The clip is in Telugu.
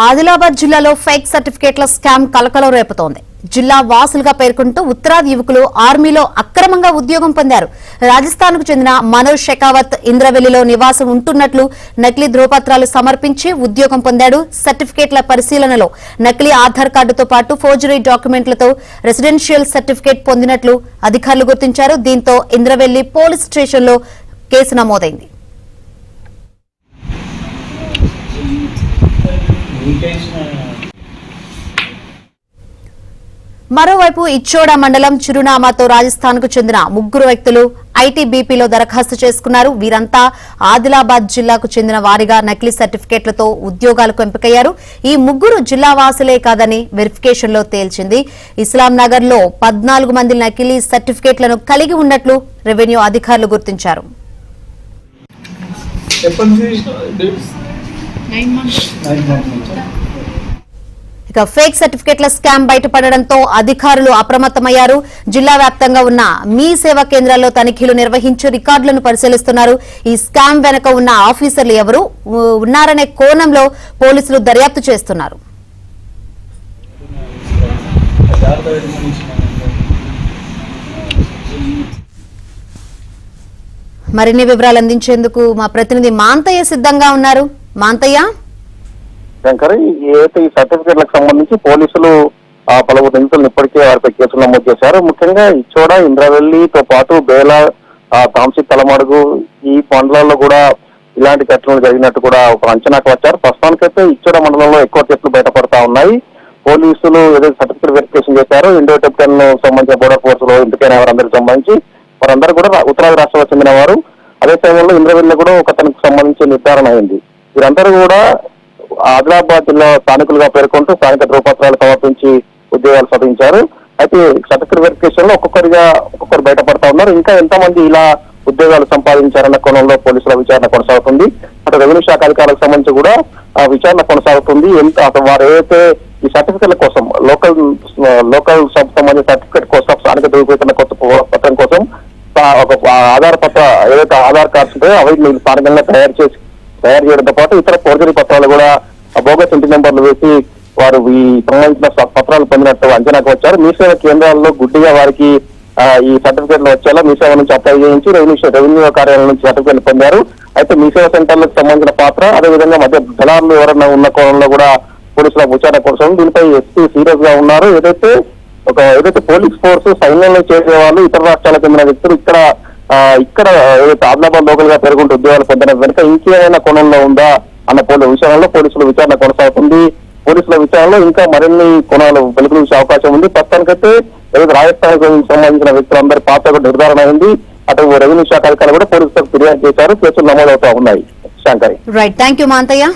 ఆదిలాబాద్ జిల్లాలో ఫేక్ సర్టిఫికేట్ల స్కామ్ కలకలం రేపుతోంది. జిల్లా వాసులుగా పేర్కొంటూ ఉత్తరాది యువకులు ఆర్మీలో అక్రమంగా ఉద్యోగం పొందారు. రాజస్థాన్ కు చెందిన మనోజ్ షెకావత్ ఇంద్రవెల్లిలో నివాసం ఉంటున్నట్లు నకిలీ ధ్రువపత్రాలు సమర్పించి ఉద్యోగం పొందాడు. సర్టిఫికేట్ల పరిశీలనలో నకిలీ ఆధార్ కార్డుతో పాటు ఫోర్జరీ డాక్యుమెంట్లతో రెసిడెన్షియల్ సర్టిఫికేట్ పొందినట్లు అధికారులు గుర్తించారు. దీంతో ఇంద్రవెల్లి పోలీస్ స్టేషన్లో కేసు నమోదైంది. మరోవైపు ఇచ్చోడ మండలం చిరునామాతో రాజస్థాన్ కు చెందిన ముగ్గురు వ్యక్తులు ఐటీబీపీలో దరఖాస్తు చేసుకున్నారు. వీరంతా ఆదిలాబాద్ జిల్లాకు చెందిన వారిగా నకిలీ సర్టిఫికేట్లతో ఉద్యోగాలకు ఎంపికయ్యారు. ఈ ముగ్గురు జిల్లా వాసులే కాదని వెరిఫికేషన్ లో తేల్చింది. ఇస్లాం నగర్ లో 14 మంది నకిలీ సర్టిఫికేట్లను కలిగి ఉన్నట్లు రెవెన్యూ అధికారులు గుర్తించారు. ఇక ఫేక్ సర్టిఫికేట్ల స్కామ్ బయటపడడంతో అధికారులు అప్రమత్తమయ్యారు. జిల్లా వ్యాప్తంగా ఉన్న మీ సేవా కేంద్రాల్లో తనిఖీలు నిర్వహించి రికార్డులను పరిశీలిస్తున్నారు. ఈ స్కామ్ వెనుక ఉన్న ఆఫీసర్లు ఎవరు ఉన్నారనే కోణంలో పోలీసులు దర్యాప్తు చేస్తున్నారు. మరిన్ని వివరాలు అందించేందుకు మా ప్రతినిధి మాంతయ్య సిద్ధంగా ఉన్నారు. మాంతయ్య, శంకర్, ఏదైతే ఈ సర్టిఫికేట్లకు సంబంధించి పోలీసులు పలువురు నిందితులను ఇప్పటికే వారిపై కేసులు నమోదు చేశారు. ముఖ్యంగా ఇచ్చోడ, ఇంద్రవెల్లితో పాటు బేల, తాంసి, తలమడుగు ఈ మండలాల్లో కూడా ఇలాంటి ఘటనలు జరిగినట్టు కూడా ఒక అంచనాకు వచ్చారు. ప్రస్తుతానికైతే ఇచ్చోడ మండలంలో ఎక్కువ కేసులు బయటపడతా ఉన్నాయి. పోలీసులు ఏదైతే సర్టిఫికేట్ వెరిఫికేషన్ చేశారో ఇండో కెప్టెన్ సంబంధించిన బోర్డర్ ఫోర్స్ లో ఇంటికైన వారందరికి సంబంధించి వారందరూ కూడా ఉత్తరాది రాష్ట్రాలకు చెందిన వారు. అదే సమయంలో ఇంద్రవెల్లి కూడా ఒక తనకు సంబంధించి నిర్ధారణ అయింది. వీరందరూ కూడా ఆదిలాబాద్ జిల్లా స్థానికులుగా పేర్కొంటూ స్థానిక ధ్రువపత్రాలు సమర్పించి ఉద్యోగాలు సాధించారు. అయితే సర్టిఫికేట్ వెరిఫికేషన్ లో ఒక్కొక్కరు బయటపడతా ఉన్నారు. ఇంకా ఎంతమంది ఇలా ఉద్యోగాలు సంపాదించారన్న కోణంలో పోలీసుల విచారణ కొనసాగుతుంది. అటు రెవెన్యూ శాఖ అధికారులకు సంబంధించి కూడా విచారణ కొనసాగుతుంది. వారు ఏదైతే ఈ సర్టిఫికేట్ల కోసం లోకల్ సంబంధించిన సర్టిఫికేట్ కోసం స్థానిక ధృవీకరణ పత్రం కోసం ఒక ఆధార్ పత్ర ఏదైతే ఆధార్ కార్డ్స్ ఉంటాయో అవి స్థానికంగా తయారు చేయడంతో పాటు ఇతర ఫోర్జరీ పత్రాలు కూడా బోగస్ ఇంటి నెంబర్లు వేసి వారు ఈ సంబంధించిన పత్రాలు పొందినట్టు అంచనాకు వచ్చారు. మీ సేవ కేంద్రాల్లో గుడ్డిగా వారికి ఈ సర్టిఫికేట్లు వచ్చేలా మీ సేవ నుంచి అప్లై చేయించి రెవెన్యూ కార్యాలయం నుంచి సర్టిఫికేట్లు పొందారు. అయితే మీ సేవ సెంటర్లకు సంబంధించిన పాత్ర, అదేవిధంగా మధ్య దళారులు ఎవరైనా ఉన్న కోణంలో కూడా పోలీసుల విచారణ కోసం దీనిపై ఎస్పీ సీరియస్ గా ఉన్నారు. ఏదైతే పోలీస్ ఫోర్స్ సైన్యంలో చేసే వాళ్ళు ఇతర రాష్ట్రాలకు చెందిన వ్యక్తులు ఇక్కడ ఏదైతే ఆదిలాబాద్ లోకల్ గా పెరుగుంటూ ఉద్యోగాలు పొందడం వెనుక ఇంకేమైనా కోణంలో ఉందా అన్న విషయంలో పోలీసుల విచారణ కొనసాగుతుంది. పోలీసుల విచారణలో ఇంకా మరిన్ని కోణాలు వెలుగు చూసే అవకాశం ఉంది. ప్రస్తుతానికైతే ఏదైతే రాజస్థాన్ సంబంధించిన వ్యక్తులందరి పాత్ర కూడా నిర్ధారణ అయింది. అటు రెవెన్యూ శాఖ అధికారులు కూడా పోలీసులకు ఫిర్యాదు చేశారు. కేసులు నమోదవుతా ఉన్నాయి. Shankari, right, thank you Manthaiah.